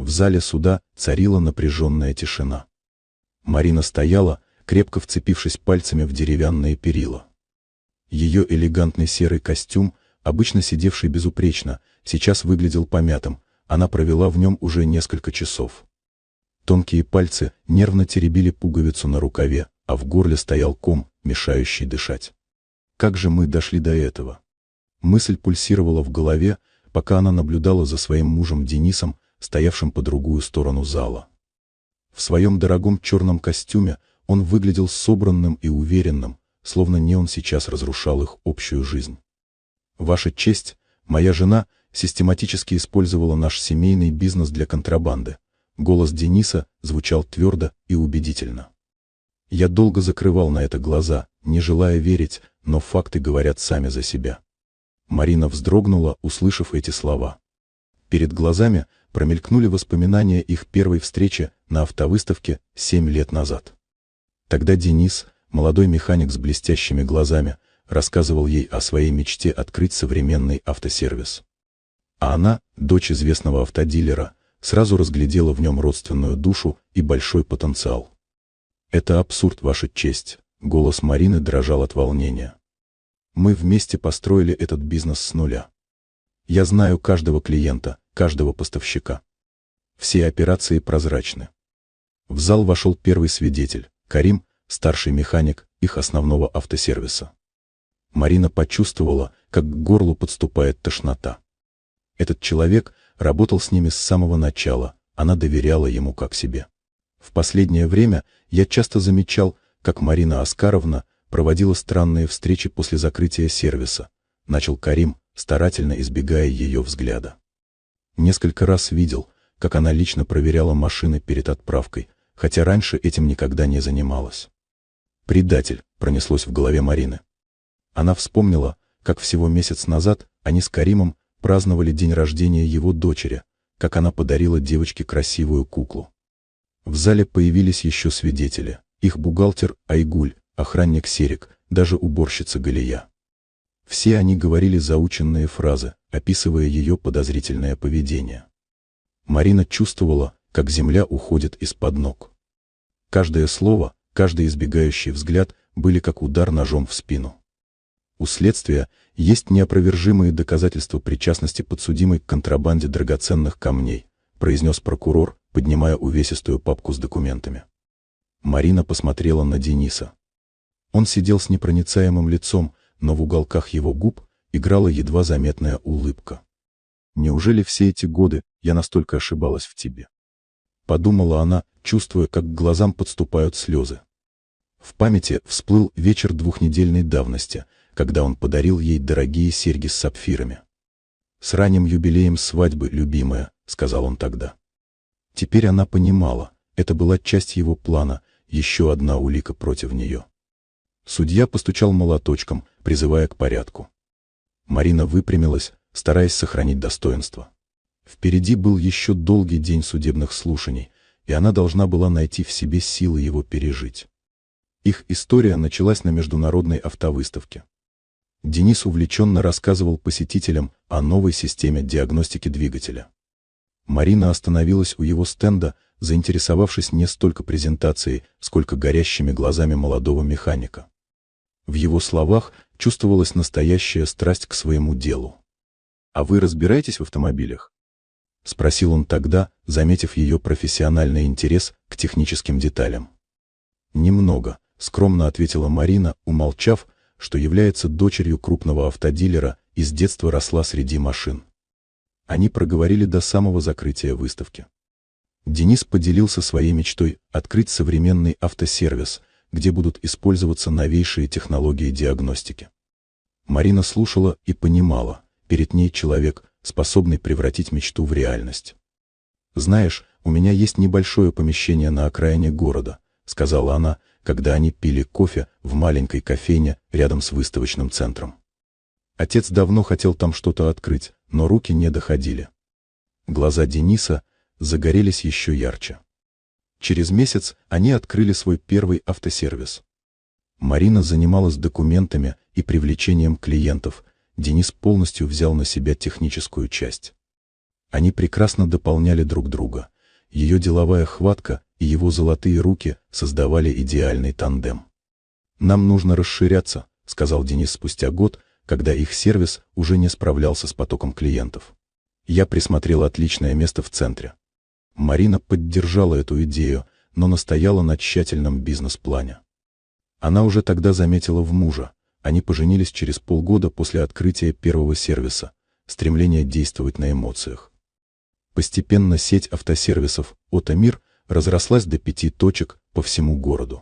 В зале суда царила напряженная тишина. Марина стояла, крепко вцепившись пальцами в деревянные перила. Ее элегантный серый костюм, обычно сидевший безупречно, сейчас выглядел помятым, она провела в нем уже несколько часов. Тонкие пальцы нервно теребили пуговицу на рукаве, а в горле стоял ком, мешающий дышать. Как же мы дошли до этого? Мысль пульсировала в голове, пока она наблюдала за своим мужем Денисом, стоявшим по другую сторону зала. В своем дорогом черном костюме он выглядел собранным и уверенным, словно не он сейчас разрушал их общую жизнь. «Ваша честь, моя жена систематически использовала наш семейный бизнес для контрабанды». Голос Дениса звучал твердо и убедительно. Я долго закрывал на это глаза, не желая верить, но факты говорят сами за себя. Марина вздрогнула, услышав эти слова. Перед глазами промелькнули воспоминания их первой встречи на автовыставке 7 лет назад. Тогда Денис, молодой механик с блестящими глазами, рассказывал ей о своей мечте открыть современный автосервис. А она, дочь известного автодилера, сразу разглядела в нем родственную душу и большой потенциал. «Это абсурд, ваша честь», — голос Марины дрожал от волнения. «Мы вместе построили этот бизнес с нуля. Я знаю каждого клиента, каждого поставщика. Все операции прозрачны». В зал вошел первый свидетель, Карим, старший механик их основного автосервиса. Марина почувствовала, как к горлу подступает тошнота. Этот человек работал с ними с самого начала, она доверяла ему как себе. В последнее время я часто замечал, как Марина Оскаровна проводила странные встречи после закрытия сервиса, начал Карим, старательно избегая ее взгляда. Несколько раз видел, как она лично проверяла машины перед отправкой, хотя раньше этим никогда не занималась. «Предатель», — пронеслось в голове Марины. Она вспомнила, как всего месяц назад они с Каримом праздновали день рождения его дочери, как она подарила девочке красивую куклу. В зале появились еще свидетели, их бухгалтер Айгуль, охранник Серик, даже уборщица Галия. Все они говорили заученные фразы, описывая ее подозрительное поведение. Марина чувствовала, как земля уходит из-под ног. Каждое слово, каждый избегающий взгляд были как удар ножом в спину. У следствия есть неопровержимые доказательства причастности подсудимой к контрабанде драгоценных камней, произнес прокурор, поднимая увесистую папку с документами. Марина посмотрела на Дениса. Он сидел с непроницаемым лицом, но в уголках его губ играла едва заметная улыбка. «Неужели все эти годы я настолько ошибалась в тебе?» Подумала она, чувствуя, как к глазам подступают слезы. В памяти всплыл вечер двухнедельной давности, когда он подарил ей дорогие серьги с сапфирами. «С ранним юбилеем свадьбы, любимая», — сказал он тогда. Теперь она понимала, это была часть его плана, еще одна улика против нее. Судья постучал молоточком, призывая к порядку. Марина выпрямилась, стараясь сохранить достоинство. Впереди был еще долгий день судебных слушаний, и она должна была найти в себе силы его пережить. Их история началась на международной автовыставке. Денис увлеченно рассказывал посетителям о новой системе диагностики двигателя. Марина остановилась у его стенда, заинтересовавшись не столько презентацией, сколько горящими глазами молодого механика. В его словах чувствовалась настоящая страсть к своему делу. «А вы разбираетесь в автомобилях?» — спросил он тогда, заметив ее профессиональный интерес к техническим деталям. «Немного», — скромно ответила Марина, умолчав, что является дочерью крупного автодилера и с детства росла среди машин. Они проговорили до самого закрытия выставки. Денис поделился своей мечтой открыть современный автосервис, где будут использоваться новейшие технологии диагностики. Марина слушала и понимала, перед ней человек, способный превратить мечту в реальность. «Знаешь, у меня есть небольшое помещение на окраине города», — сказала она, когда они пили кофе в маленькой кофейне рядом с выставочным центром. Отец давно хотел там что-то открыть, но руки не доходили. Глаза Дениса загорелись еще ярче. Через месяц они открыли свой первый автосервис. Марина занималась документами и привлечением клиентов, Денис полностью взял на себя техническую часть. Они прекрасно дополняли друг друга, Ее деловая хватка и его золотые руки создавали идеальный тандем. «Нам нужно расширяться», — сказал Денис спустя год, когда их сервис уже не справлялся с потоком клиентов. «Я присмотрел отличное место в центре». Марина поддержала эту идею, но настояла на тщательном бизнес-плане. Она уже тогда заметила в мужа, они поженились через полгода после открытия первого сервиса, стремление действовать на эмоциях. Постепенно сеть автосервисов «Отомир» разрослась до 5 точек по всему городу.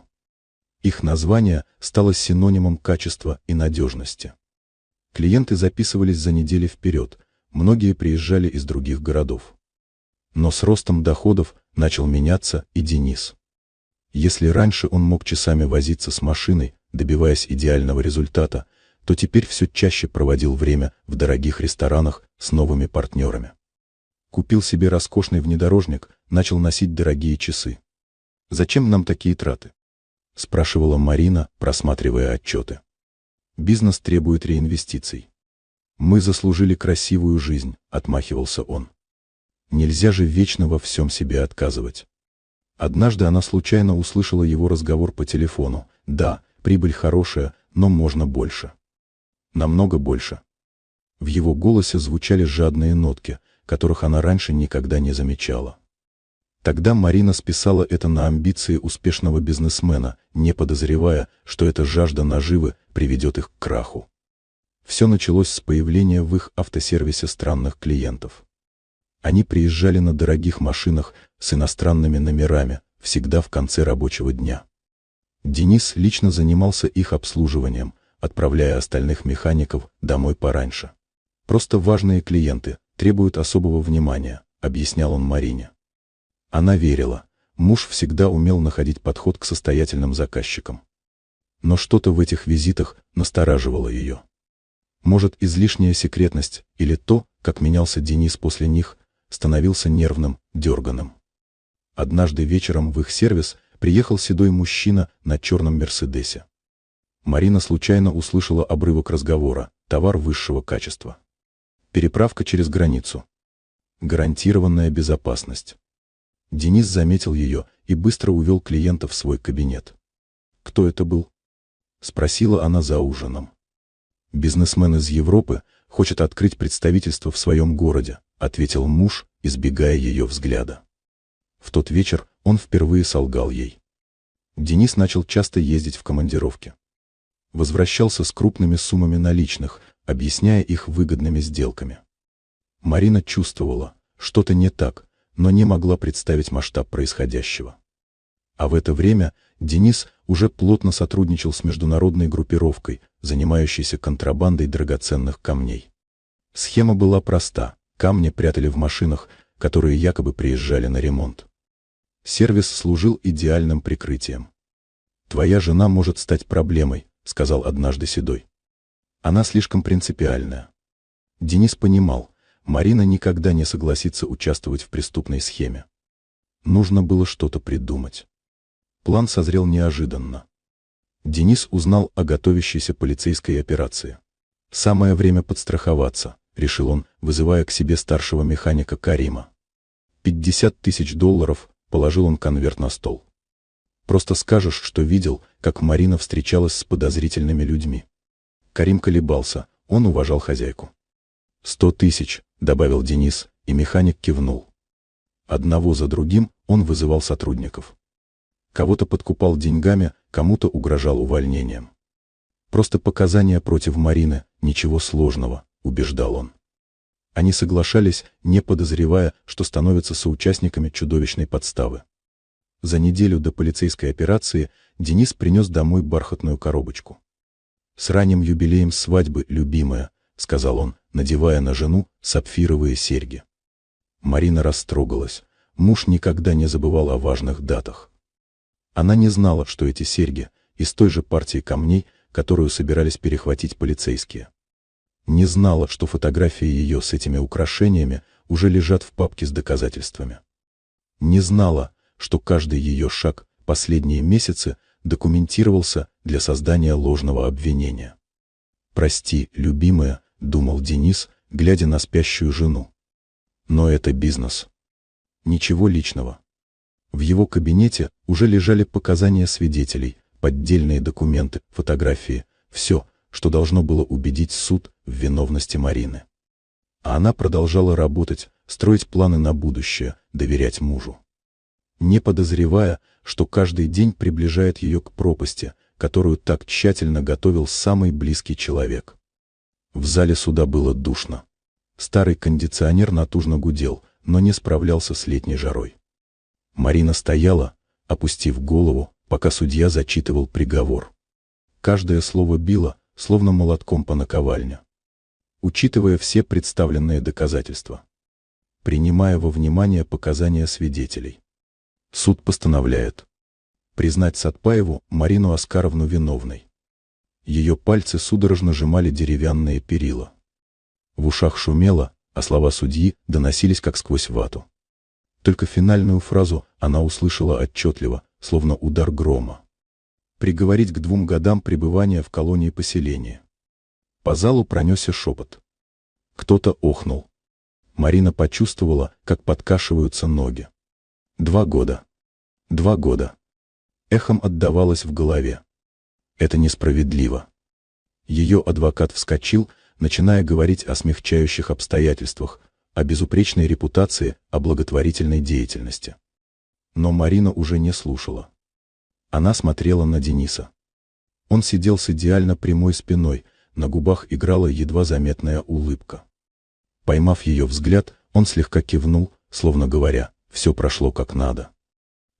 Их название стало синонимом качества и надежности. Клиенты записывались за недели вперед, многие приезжали из других городов. Но с ростом доходов начал меняться и Денис. Если раньше он мог часами возиться с машиной, добиваясь идеального результата, то теперь все чаще проводил время в дорогих ресторанах с новыми партнерами. Купил себе роскошный внедорожник, начал носить дорогие часы. «Зачем нам такие траты?» — спрашивала Марина, просматривая отчеты. «Бизнес требует реинвестиций». «Мы заслужили красивую жизнь», — отмахивался он. «Нельзя же вечно во всем себе отказывать». Однажды она случайно услышала его разговор по телефону. «Да, прибыль хорошая, но можно больше. Намного больше». В его голосе звучали жадные нотки, которых она раньше никогда не замечала. Тогда Марина списала это на амбиции успешного бизнесмена, не подозревая, что эта жажда наживы приведет их к краху. Все началось с появления в их автосервисе странных клиентов. Они приезжали на дорогих машинах с иностранными номерами, всегда в конце рабочего дня. Денис лично занимался их обслуживанием, отправляя остальных механиков домой пораньше. «Просто важные клиенты требуют особого внимания», — объяснял он Марине. Она верила, муж всегда умел находить подход к состоятельным заказчикам. Но что-то в этих визитах настораживало ее. Может, излишняя секретность или то, как менялся Денис после них, становился нервным, дерганым. Однажды вечером в их сервис приехал седой мужчина на черном «Мерседесе». Марина случайно услышала обрывок разговора: «Товар высшего качества. Переправка через границу. Гарантированная безопасность». Денис заметил ее и быстро увел клиента в свой кабинет. «Кто это был?» — спросила она за ужином. «Бизнесмен из Европы хочет открыть представительство в своем городе», — ответил муж, избегая ее взгляда. В тот вечер он впервые солгал ей. Денис начал часто ездить в командировки. Возвращался с крупными суммами наличных, объясняя их выгодными сделками. Марина чувствовала, что-то не так, но не могла представить масштаб происходящего. А в это время Денис уже плотно сотрудничал с международной группировкой, занимающейся контрабандой драгоценных камней. Схема была проста: камни прятали в машинах, которые якобы приезжали на ремонт. Сервис служил идеальным прикрытием. «Твоя жена может стать проблемой», — сказал однажды Седой. «Она слишком принципиальная». Денис понимал, Марина никогда не согласится участвовать в преступной схеме. Нужно было что-то придумать. План созрел неожиданно. Денис узнал о готовящейся полицейской операции. «Самое время подстраховаться», — решил он, вызывая к себе старшего механика Карима. $50 000 положил он конверт на стол. «Просто скажешь, что видел, как Марина встречалась с подозрительными людьми». Карим колебался, он уважал хозяйку. 100 000, добавил Денис, и механик кивнул. Одного за другим он вызывал сотрудников. Кого-то подкупал деньгами, кому-то угрожал увольнением. «Просто показания против Марины, ничего сложного», — убеждал он. Они соглашались, не подозревая, что становятся соучастниками чудовищной подставы. За неделю до полицейской операции Денис принес домой бархатную коробочку. «С ранним юбилеем свадьбы, любимая», — сказал он, надевая на жену сапфировые серьги. Марина растрогалась. Муж никогда не забывал о важных датах. Она не знала, что эти серьги из той же партии камней, которую собирались перехватить полицейские. Не знала, что фотографии ее с этими украшениями уже лежат в папке с доказательствами. Не знала, что каждый ее шаг последние месяцы документировался для создания ложного обвинения. «Прости, любимая», — думал Денис, глядя на спящую жену. «Но это бизнес. Ничего личного». В его кабинете уже лежали показания свидетелей, поддельные документы, фотографии, все, что должно было убедить суд в виновности Марины. А она продолжала работать, строить планы на будущее, доверять мужу. Не подозревая, что каждый день приближает ее к пропасти, которую так тщательно готовил самый близкий человек. В зале суда было душно. Старый кондиционер натужно гудел, но не справлялся с летней жарой. Марина стояла, опустив голову, пока судья зачитывал приговор. Каждое слово било, словно молотком по наковальне. Учитывая все представленные доказательства, принимая во внимание показания свидетелей, суд постановляет признать Сатпаеву Марину Оскаровну виновной. Ее пальцы судорожно сжимали деревянные перила. В ушах шумело, а слова судьи доносились как сквозь вату. Только финальную фразу она услышала отчетливо, словно удар грома. Приговорить к 2 годам пребывания в колонии поселения. По залу пронесся шепот. Кто-то охнул. Марина почувствовала, как подкашиваются ноги. 2 года. 2 года. Эхом отдавалось в голове. Это несправедливо. Ее адвокат вскочил, начиная говорить о смягчающих обстоятельствах, о безупречной репутации, о благотворительной деятельности. Но Марина уже не слушала. Она смотрела на Дениса. Он сидел с идеально прямой спиной, на губах играла едва заметная улыбка. Поймав ее взгляд, он слегка кивнул, словно говоря, все прошло как надо.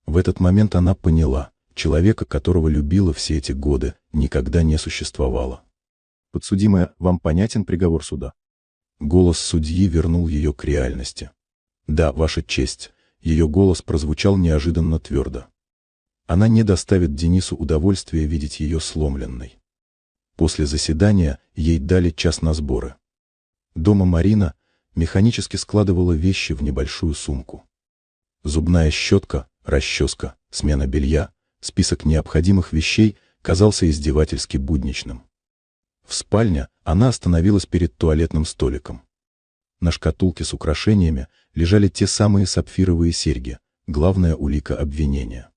В этот момент она поняла, человека, которого любила все эти годы, никогда не существовало. «Подсудимая, вам понятен приговор суда?» Голос судьи вернул ее к реальности. «Да, Ваша честь», ее голос прозвучал неожиданно твердо. Она не доставит Денису удовольствия видеть ее сломленной. После заседания ей дали час на сборы. Дома Марина механически складывала вещи в небольшую сумку. Зубная щетка, расческа, смена белья, список необходимых вещей казался издевательски будничным. В спальне она остановилась перед туалетным столиком. На шкатулке с украшениями лежали те самые сапфировые серьги, главная улика обвинения.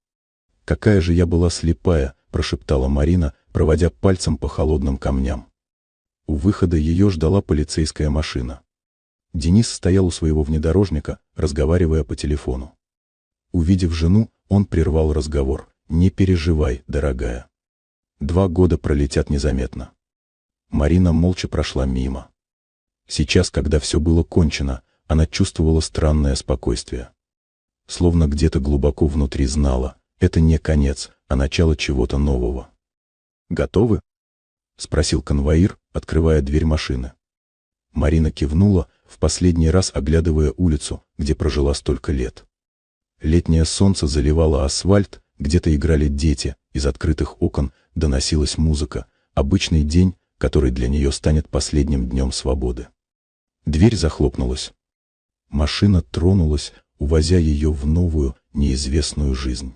«Какая же я была слепая», — прошептала Марина, проводя пальцем по холодным камням. У выхода ее ждала полицейская машина. Денис стоял у своего внедорожника, разговаривая по телефону. Увидев жену, он прервал разговор. «Не переживай, дорогая. 2 года пролетят незаметно». Марина молча прошла мимо. Сейчас, когда все было кончено, она чувствовала странное спокойствие. Словно где-то глубоко внутри знала, это не конец, а начало чего-то нового. «Готовы?» — спросил конвоир, открывая дверь машины. Марина кивнула, в последний раз оглядывая улицу, где прожила столько лет. Летнее солнце заливало асфальт, где-то играли дети, из открытых окон доносилась музыка, обычный день, который для нее станет последним днем свободы. Дверь захлопнулась. Машина тронулась, увозя ее в новую, неизвестную жизнь.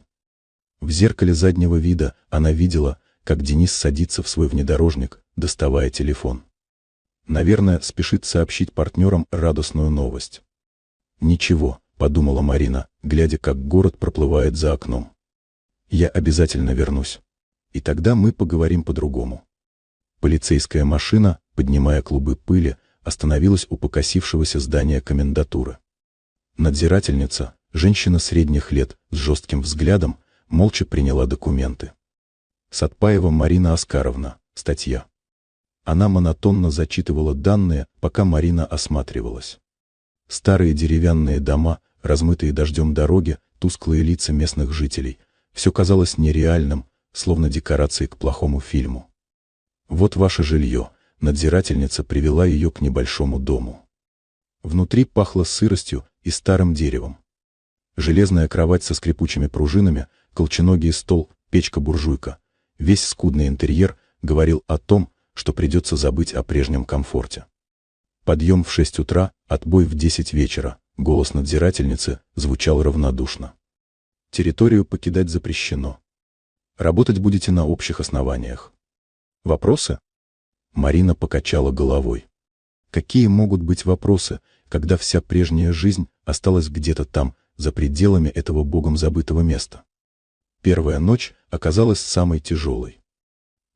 В зеркале заднего вида она видела, как Денис садится в свой внедорожник, доставая телефон. Наверное, спешит сообщить партнерам радостную новость. «Ничего», — подумала Марина, глядя, как город проплывает за окном. «Я обязательно вернусь. И тогда мы поговорим по-другому». Полицейская машина, поднимая клубы пыли, остановилась у покосившегося здания комендатуры. Надзирательница, женщина средних лет, с жестким взглядом, молча приняла документы. Сатпаева Марина Оскаровна, статья. Она монотонно зачитывала данные, пока Марина осматривалась. Старые деревянные дома, размытые дождем дороги, тусклые лица местных жителей. Все казалось нереальным, словно декорации к плохому фильму. «Вот ваше жилье», — надзирательница привела ее к небольшому дому. Внутри пахло сыростью и старым деревом. Железная кровать со скрипучими пружинами, колченогий стол, печка-буржуйка. Весь скудный интерьер говорил о том, что придется забыть о прежнем комфорте. Подъем в 6 утра, отбой в 10 вечера, голос надзирательницы звучал равнодушно. Территорию покидать запрещено. Работать будете на общих основаниях. Вопросы? Марина покачала головой. Какие могут быть вопросы, когда вся прежняя жизнь осталась где-то там, за пределами этого богом забытого места. Первая ночь оказалась самой тяжелой.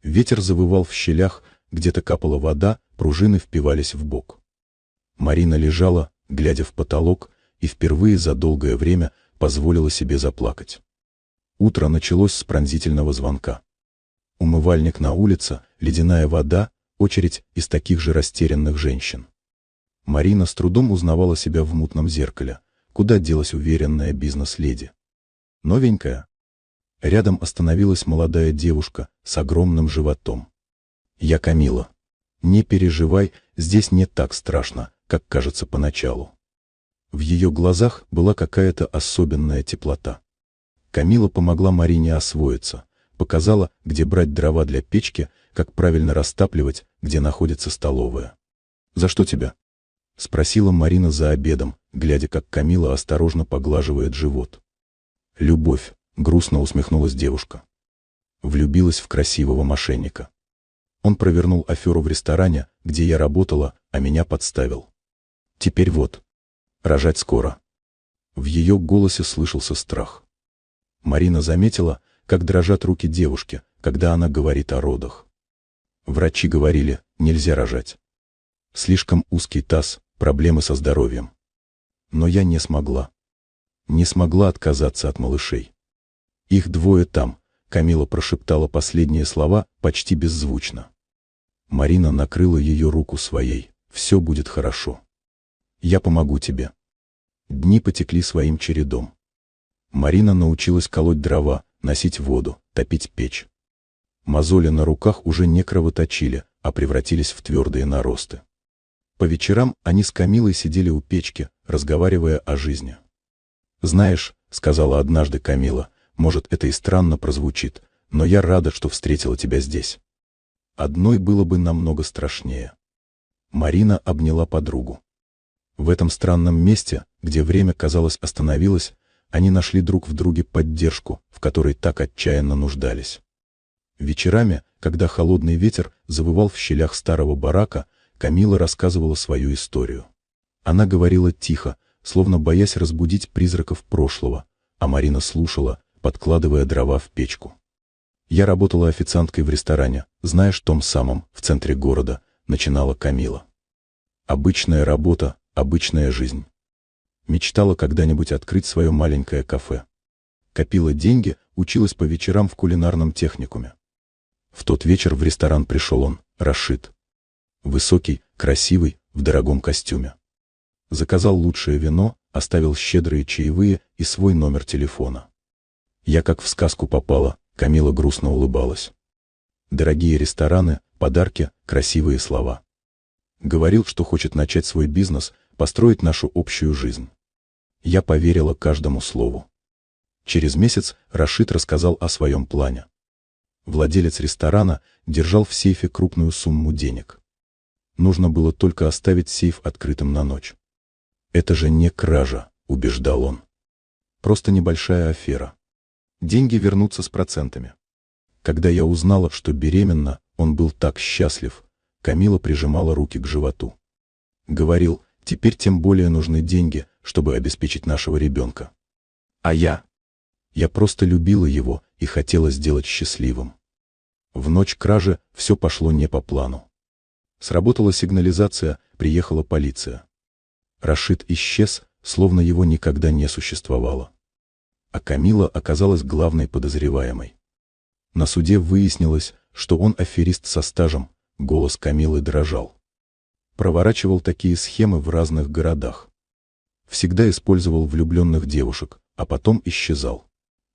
Ветер завывал в щелях, где-то капала вода, пружины впивались в бок. Марина лежала, глядя в потолок, и впервые за долгое время позволила себе заплакать. Утро началось с пронзительного звонка. Умывальник на улице, ледяная вода, очередь из таких же растерянных женщин. Марина с трудом узнавала себя в мутном зеркале. Куда делась уверенная бизнес-леди? Новенькая? Рядом остановилась молодая девушка с огромным животом. «Я Камила. Не переживай, здесь не так страшно, как кажется поначалу». В ее глазах была какая-то особенная теплота. Камила помогла Марине освоиться, показала, где брать дрова для печки, как правильно растапливать, где находится столовая. «За что тебя?» — спросила Марина за обедом, глядя, как Камила осторожно поглаживает живот. «Любовь», — грустно усмехнулась девушка. Влюбилась в красивого мошенника. Он провернул аферу в ресторане, где я работала, а меня подставил. Теперь вот. Рожать скоро. В ее голосе слышался страх. Марина заметила, как дрожат руки девушки, когда она говорит о родах. Врачи говорили, нельзя рожать. Слишком узкий таз, проблемы со здоровьем. Но я не смогла. Не смогла отказаться от малышей. Их двое там, Камила прошептала последние слова почти беззвучно. Марина накрыла ее руку своей. Все будет хорошо. Я помогу тебе. Дни потекли своим чередом. Марина научилась колоть дрова, носить воду, топить печь. Мозоли на руках уже не кровоточили, а превратились в твердые наросты. По вечерам они с Камилой сидели у печки, разговаривая о жизни. «Знаешь, — сказала однажды Камила, — может, это и странно прозвучит, но я рада, что встретила тебя здесь. Одной было бы намного страшнее». Марина обняла подругу. В этом странном месте, где время, казалось, остановилось, они нашли друг в друге поддержку, в которой так отчаянно нуждались. Вечерами, когда холодный ветер завывал в щелях старого барака, Камила рассказывала свою историю. Она говорила тихо, словно боясь разбудить призраков прошлого, а Марина слушала, подкладывая дрова в печку. «Я работала официанткой в ресторане, знаешь, том самом, в центре города», — начинала Камила. «Обычная работа, обычная жизнь. Мечтала когда-нибудь открыть свое маленькое кафе. Копила деньги, училась по вечерам в кулинарном техникуме. В тот вечер в ресторан пришел он, Рашид. Высокий, красивый, в дорогом костюме. Заказал лучшее вино, оставил щедрые чаевые и свой номер телефона. Я как в сказку попала», — Камила грустно улыбалась. Дорогие рестораны, подарки, красивые слова. Говорил, что хочет начать свой бизнес, построить нашу общую жизнь. Я поверила каждому слову. Через месяц Рашид рассказал о своем плане. Владелец ресторана держал в сейфе крупную сумму денег. Нужно было только оставить сейф открытым на ночь. «Это же не кража», — убеждал он. «Просто небольшая афера. Деньги вернутся с процентами». Когда я узнала, что беременна, он был так счастлив. Камила прижимала руки к животу. Говорил, теперь тем более нужны деньги, чтобы обеспечить нашего ребенка. А я просто любила его и хотела сделать счастливым. В ночь кражи все пошло не по плану. Сработала сигнализация, приехала полиция. Рашид исчез, словно его никогда не существовало. А Камила оказалась главной подозреваемой. На суде выяснилось, что он аферист со стажем, голос Камилы дрожал. Проворачивал такие схемы в разных городах. Всегда использовал влюбленных девушек, а потом исчезал.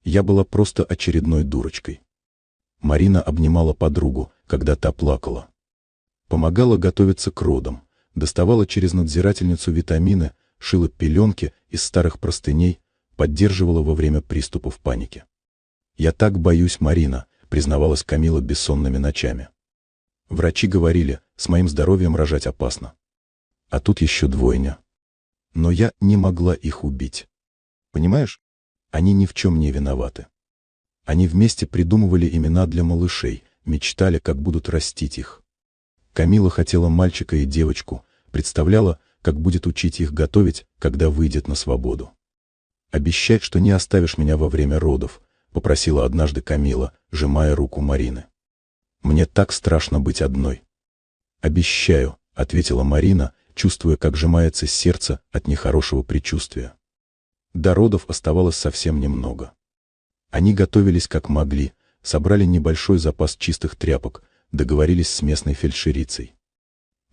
Я была просто очередной дурочкой. Марина обнимала подругу, когда та плакала. Помогала готовиться к родам, доставала через надзирательницу витамины, шила пеленки из старых простыней, поддерживала во время приступов паники. «Я так боюсь, Марина», — признавалась Камила бессонными ночами. Врачи говорили, с моим здоровьем рожать опасно. А тут еще двойня. Но я не могла их убить. Понимаешь? Они ни в чем не виноваты. Они вместе придумывали имена для малышей, мечтали, как будут растить их. Камила хотела мальчика и девочку, представляла, как будет учить их готовить, когда выйдет на свободу. «Обещай, что не оставишь меня во время родов», — попросила однажды Камила, сжимая руку Марины. «Мне так страшно быть одной». «Обещаю», — ответила Марина, чувствуя, как сжимается сердце от нехорошего предчувствия. До родов оставалось совсем немного. Они готовились как могли, собрали небольшой запас чистых тряпок, договорились с местной фельдшерицей.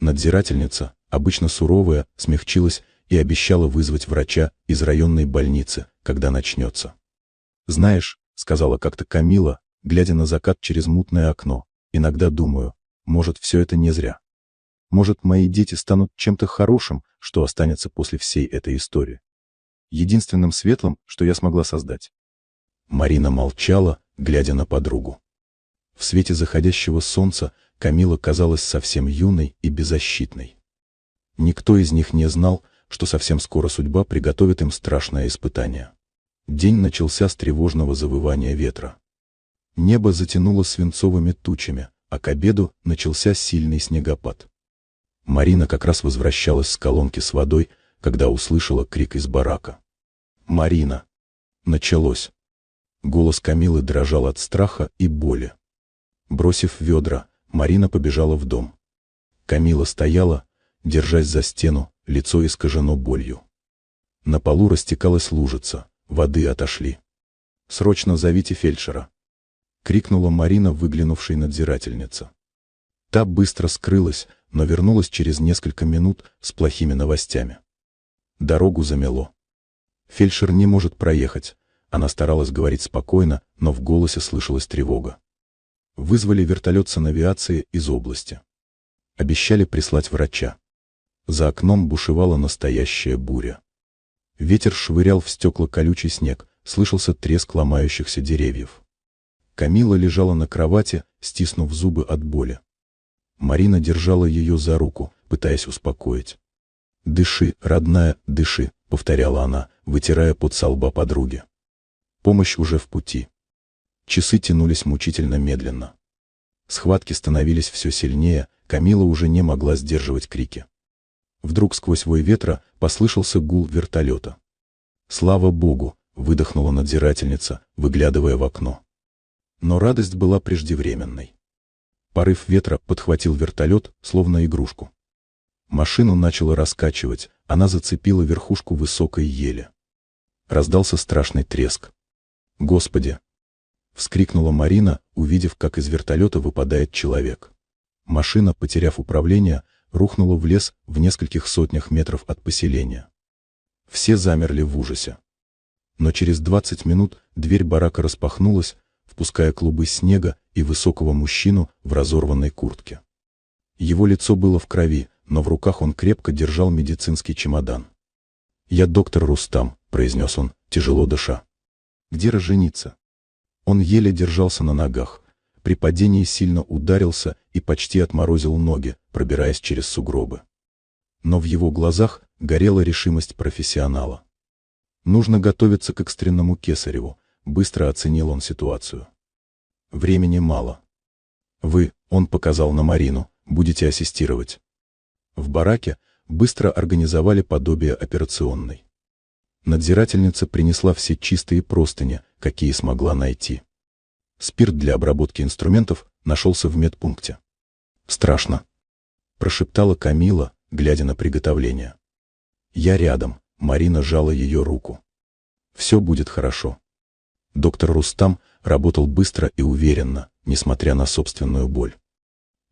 Надзирательница, обычно суровая, смягчилась и обещала вызвать врача из районной больницы, когда начнется. «Знаешь», — сказала как-то Камила, глядя на закат через мутное окно, «иногда думаю, может, все это не зря. Может, мои дети станут чем-то хорошим, что останется после всей этой истории. Единственным светлым, что я смогла создать». Марина молчала, глядя на подругу. В свете заходящего солнца Камила казалась совсем юной и беззащитной. Никто из них не знал, что совсем скоро судьба приготовит им страшное испытание. День начался с тревожного завывания ветра. Небо затянуло свинцовыми тучами, а к обеду начался сильный снегопад. Марина как раз возвращалась с колонки с водой, когда услышала крик из барака. «Марина!» Началось. Голос Камилы дрожал от страха и боли. Бросив ведра, Марина побежала в дом. Камила стояла, держась за стену, лицо искажено болью. На полу растекалась лужица, воды отошли. «Срочно зовите фельдшера!» — крикнула Марина, выглянувшей надзирательница. Та быстро скрылась, но вернулась через несколько минут с плохими новостями. Дорогу замело. «Фельдшер не может проехать». Она старалась говорить спокойно, но в голосе слышалась тревога. Вызвали вертолет санавиации из области. Обещали прислать врача. За окном бушевала настоящая буря. Ветер швырял в стекла колючий снег, слышался треск ломающихся деревьев. Камила лежала на кровати, стиснув зубы от боли. Марина держала ее за руку, пытаясь успокоить. «Дыши, родная, дыши», — повторяла она, вытирая пот со лба подруги. «Помощь уже в пути». Часы тянулись мучительно медленно. Схватки становились все сильнее, Камила уже не могла сдерживать крики. Вдруг сквозь вой ветра послышался гул вертолета. «Слава Богу!» — выдохнула надзирательница, выглядывая в окно. Но радость была преждевременной. Порыв ветра подхватил вертолет, словно игрушку. Машину начало раскачивать, она зацепила верхушку высокой ели. Раздался страшный треск. «Господи!» — вскрикнула Марина, увидев, как из вертолета выпадает человек. Машина, потеряв управление, рухнула в лес в нескольких сотнях метров от поселения. Все замерли в ужасе. Но через 20 минут дверь барака распахнулась, впуская клубы снега и высокого мужчину в разорванной куртке. Его лицо было в крови, но в руках он крепко держал медицинский чемодан. «Я доктор Рустам», — произнес он, тяжело дыша. «Где разжениться?» Он еле держался на ногах. При падении сильно ударился и почти отморозил ноги, пробираясь через сугробы. Но в его глазах горела решимость профессионала. «Нужно готовиться к экстренному кесареву», — быстро оценил он ситуацию. «Времени мало. Вы», — он показал на Марину, — «будете ассистировать». В бараке быстро организовали подобие операционной. Надзирательница принесла все чистые простыни, какие смогла найти. Спирт для обработки инструментов нашелся в медпункте. «Страшно», — прошептала Камила, глядя на приготовление. «Я рядом», — Марина сжала ее руку. «Все будет хорошо». Доктор Рустам работал быстро и уверенно, несмотря на собственную боль.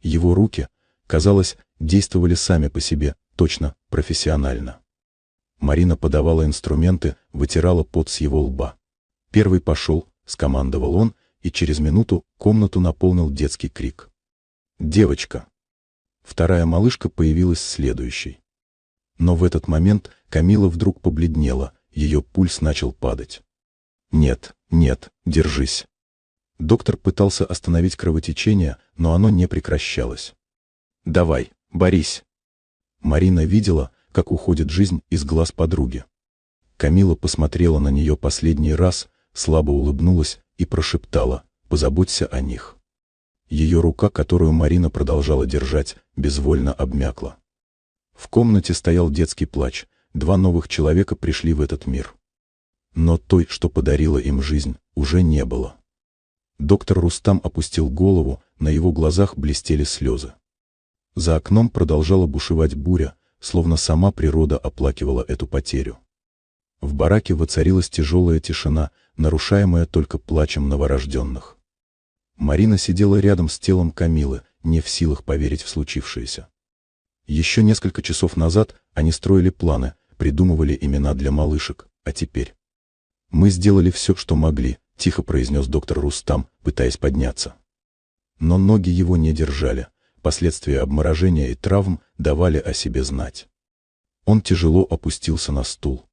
Его руки, казалось, действовали сами по себе, точно, профессионально. Марина подавала инструменты, вытирала пот с его лба. «Первый пошел», — скомандовал он, и через минуту комнату наполнил детский крик. «Девочка!» Вторая малышка появилась следующей. Но в этот момент Камила вдруг побледнела, ее пульс начал падать. «Нет, нет, держись!» Доктор пытался остановить кровотечение, но оно не прекращалось. «Давай, борись!» Марина видела, как уходит жизнь из глаз подруги. Камила посмотрела на нее последний раз, слабо улыбнулась и прошептала: «Позаботься о них». Ее рука, которую Марина продолжала держать, безвольно обмякла. В комнате стоял детский плач, 2 новых человека пришли в этот мир. Но той, что подарила им жизнь, уже не было. Доктор Рустам опустил голову, на его глазах блестели слезы. За окном продолжала бушевать буря, словно сама природа оплакивала эту потерю. В бараке воцарилась тяжелая тишина, нарушаемая только плачем новорожденных. Марина сидела рядом с телом Камилы, не в силах поверить в случившееся. Еще несколько часов назад они строили планы, придумывали имена для малышек, а теперь... «Мы сделали все, что могли», — тихо произнес доктор Рустам, пытаясь подняться. Но ноги его не держали, последствия обморожения и травм давали о себе знать. Он тяжело опустился на стул.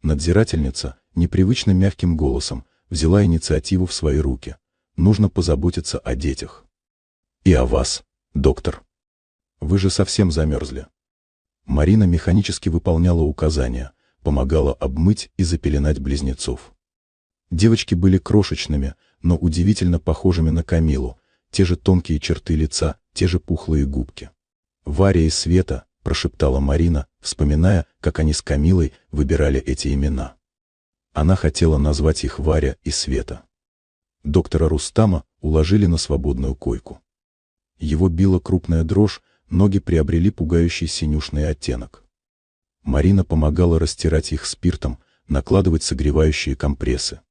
Надзирательница, непривычно мягким голосом, взяла инициативу в свои руки. «Нужно позаботиться о детях. И о вас, доктор. Вы же совсем замерзли». Марина механически выполняла указания, помогала обмыть и запеленать близнецов. Девочки были крошечными, но удивительно похожими на Камилу, те же тонкие черты лица, те же пухлые губки. «Варя и Света», — прошептала Марина, вспоминая, как они с Камилой выбирали эти имена. Она хотела назвать их Варя и Света. Доктора Рустама уложили на свободную койку. Его била крупная дрожь, ноги приобрели пугающий синюшный оттенок. Марина помогала растирать их спиртом, накладывать согревающие компрессы.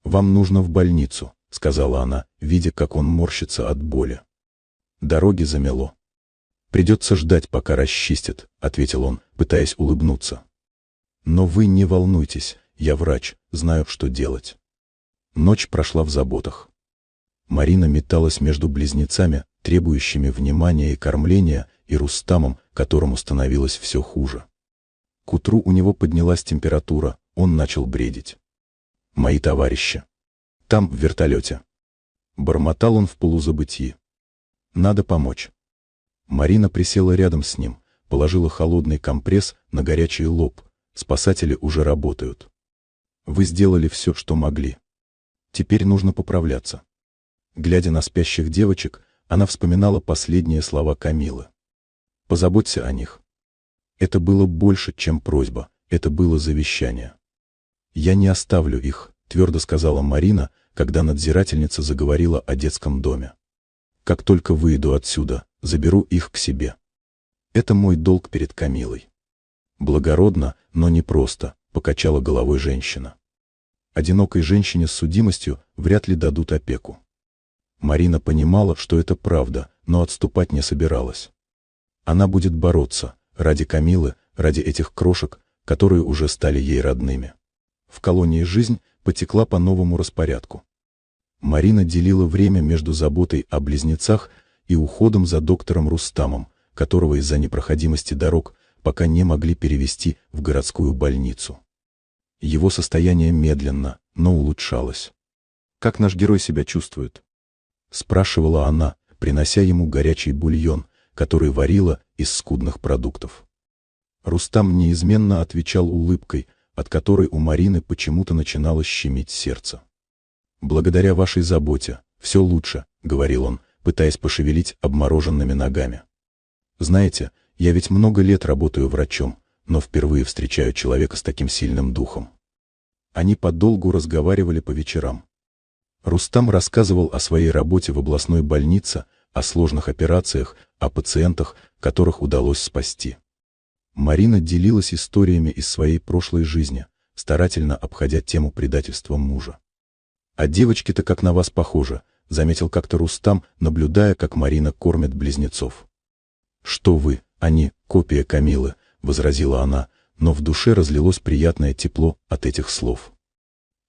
«Вам нужно в больницу», — сказала она, видя, как он морщится от боли. Дороги замело. «Придется ждать, пока расчистят», — ответил он, пытаясь улыбнуться. «Но вы не волнуйтесь, я врач, знаю, что делать». Ночь прошла в заботах. Марина металась между близнецами, требующими внимания и кормления, и Рустамом, которому становилось все хуже. К утру у него поднялась температура, он начал бредить. «Мои товарищи. Там, в вертолете». Бормотал он в полузабытии. «Надо помочь». Марина присела рядом с ним, положила холодный компресс на горячий лоб. Спасатели уже работают. «Вы сделали все, что могли. Теперь нужно поправляться». Глядя на спящих девочек, она вспоминала последние слова Камилы. «Позаботься о них». Это было больше, чем просьба, это было завещание. «Я не оставлю их», — твердо сказала Марина, когда надзирательница заговорила о детском доме. «Как только выйду отсюда, заберу их к себе. Это мой долг перед Камилой». «Благородно, но не просто», — покачала головой женщина. «Одинокой женщине с судимостью вряд ли дадут опеку». Марина понимала, что это правда, но отступать не собиралась. Она будет бороться ради Камилы, ради этих крошек, которые уже стали ей родными. В колонии жизнь потекла по новому распорядку. Марина делила время между заботой о близнецах и уходом за доктором Рустамом, которого из-за непроходимости дорог пока не могли перевести в городскую больницу. Его состояние медленно, но улучшалось. «Как наш герой себя чувствует?» — спрашивала она, принося ему горячий бульон, который варила из скудных продуктов. Рустам неизменно отвечал улыбкой, от которой у Марины почему-то начинало щемить сердце. «Благодаря вашей заботе, все лучше», — говорил он, пытаясь пошевелить обмороженными ногами. «Знаете, я ведь много лет работаю врачом, но впервые встречаю человека с таким сильным духом». Они подолгу разговаривали по вечерам. Рустам рассказывал о своей работе в областной больнице, о сложных операциях, о пациентах, которых удалось спасти. Марина делилась историями из своей прошлой жизни, старательно обходя тему предательства мужа. «А девочки-то как на вас похожи», — заметил как-то Рустам, наблюдая, как Марина кормит близнецов. «Что вы, они, копия Камилы», — возразила она, но в душе разлилось приятное тепло от этих слов.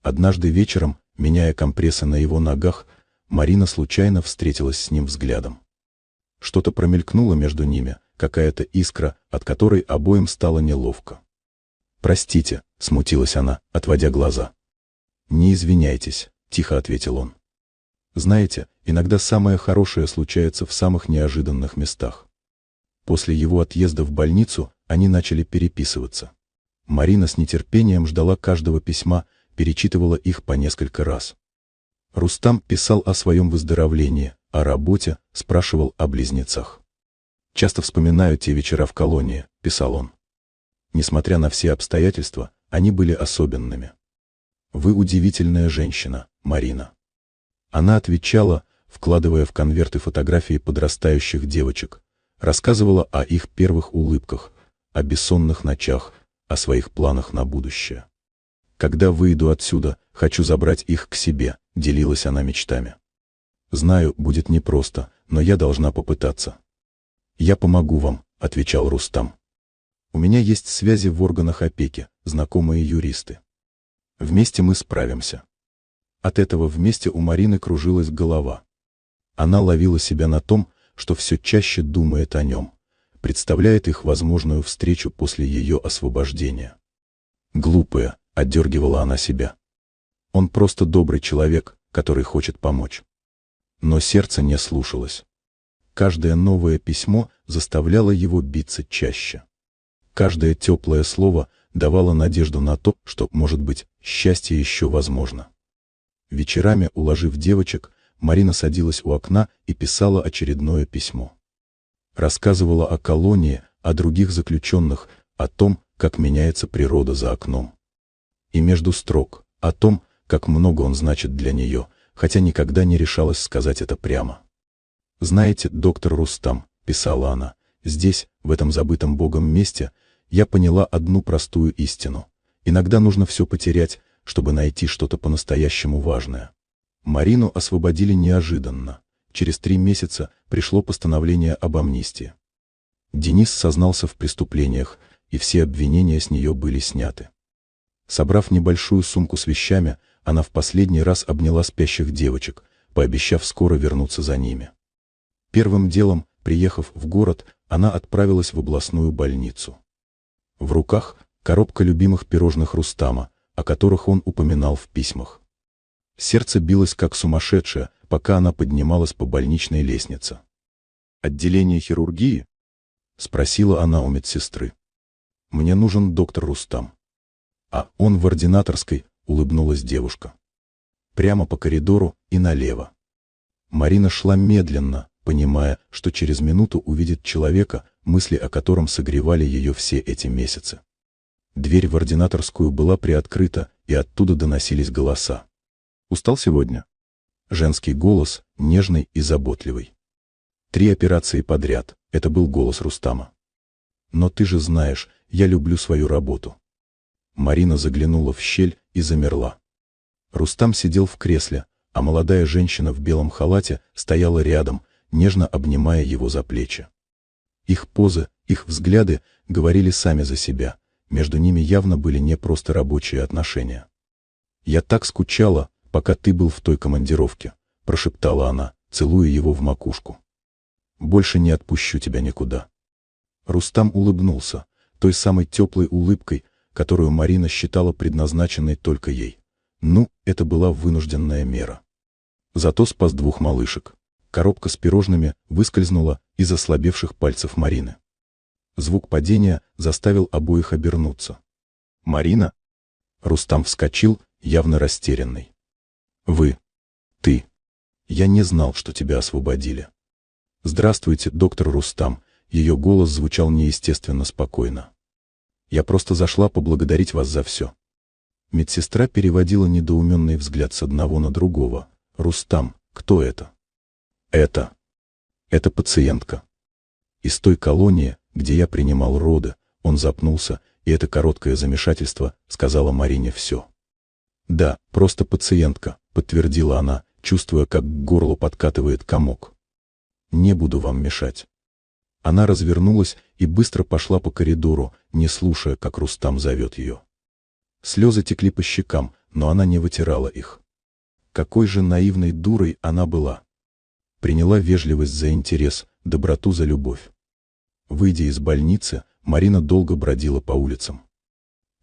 Однажды вечером, меняя компрессы на его ногах, Марина случайно встретилась с ним взглядом. Что-то промелькнуло между ними, какая-то искра, от которой обоим стало неловко. «Простите», — смутилась она, отводя глаза. «Не извиняйтесь», — тихо ответил он. «Знаете, иногда самое хорошее случается в самых неожиданных местах». После его отъезда в больницу они начали переписываться. Марина с нетерпением ждала каждого письма, перечитывала их по несколько раз. Рустам писал о своем выздоровлении, о работе, спрашивал о близнецах. «Часто вспоминаю те вечера в колонии», — писал он. Несмотря на все обстоятельства, они были особенными. Вы удивительная женщина, Марина. Она отвечала, вкладывая в конверты фотографии подрастающих девочек, рассказывала о их первых улыбках, о бессонных ночах, о своих планах на будущее. Когда выйду отсюда, хочу забрать их к себе, делилась она мечтами. Знаю, будет непросто, но я должна попытаться. Я помогу вам, отвечал Рустам. У меня есть связи в органах опеки, знакомые юристы. Вместе мы справимся. От этого вместе у Марины кружилась голова. Она ловила себя на том, что все чаще думает о нем, представляет их возможную встречу после ее освобождения. Глупая, отдергивала она себя. Он просто добрый человек, который хочет помочь. Но сердце не слушалось. Каждое новое письмо заставляло его биться чаще. Каждое теплое слово давало надежду на то, что, может быть, счастье еще возможно. Вечерами, уложив девочек, Марина садилась у окна и писала очередное письмо. Рассказывала о колонии, о других заключенных, о том, как меняется природа за окном. И между строк, о том, как много он значит для нее, хотя никогда не решалась сказать это прямо. «Знаете, доктор Рустам», — писала она, — «здесь, в этом забытом Богом месте, я поняла одну простую истину. Иногда нужно все потерять, чтобы найти что-то по-настоящему важное». Марину освободили неожиданно. Через 3 месяца пришло постановление об амнистии. Денис сознался в преступлениях, и все обвинения с нее были сняты. Собрав небольшую сумку с вещами, она в последний раз обняла спящих девочек, пообещав скоро вернуться за ними. Первым делом, приехав в город, она отправилась в областную больницу. В руках коробка любимых пирожных Рустама, о которых он упоминал в письмах. Сердце билось как сумасшедшее, пока она поднималась по больничной лестнице. «Отделение хирургии?» — спросила она у медсестры. «Мне нужен доктор Рустам». «А он в ординаторской», — улыбнулась девушка. Прямо по коридору и налево. Марина шла медленно, понимая, что через минуту увидит человека, мысли о котором согревали ее все эти месяцы. Дверь в ординаторскую была приоткрыта, и оттуда доносились голоса. «Устал сегодня?» Женский голос, нежный и заботливый. 3 операции подряд, это был голос Рустама. «Но ты же знаешь, я люблю свою работу». Марина заглянула в щель и замерла. Рустам сидел в кресле, а молодая женщина в белом халате стояла рядом, нежно обнимая его за плечи. Их позы, их взгляды говорили сами за себя, между ними явно были не просто рабочие отношения. «Я так скучала, пока ты был в той командировке», — прошептала она, целуя его в макушку. «Больше не отпущу тебя никуда». Рустам улыбнулся, той самой теплой улыбкой, которую Марина считала предназначенной только ей. Ну, это была вынужденная мера. Зато спас 2 малышек. Коробка с пирожными выскользнула из ослабевших пальцев Марины. Звук падения заставил обоих обернуться. «Марина?» Рустам вскочил, явно растерянный. «Вы? Ты? Я не знал, что тебя освободили». «Здравствуйте, доктор Рустам», ее голос звучал неестественно спокойно. «Я просто зашла поблагодарить вас за все». Медсестра переводила недоуменный взгляд с одного на другого. «Рустам, кто это?» Это пациентка. Из той колонии, где я принимал роды». Он запнулся, и это короткое замешательство сказала Марине все. «Да, просто пациентка», — подтвердила она, чувствуя, как к горлу подкатывает комок. «Не буду вам мешать». Она развернулась и быстро пошла по коридору, не слушая, как Рустам зовет ее. Слезы текли по щекам, но она не вытирала их. Какой же наивной дурой она была. Приняла вежливость за интерес, доброту за любовь. Выйдя из больницы, Марина долго бродила по улицам.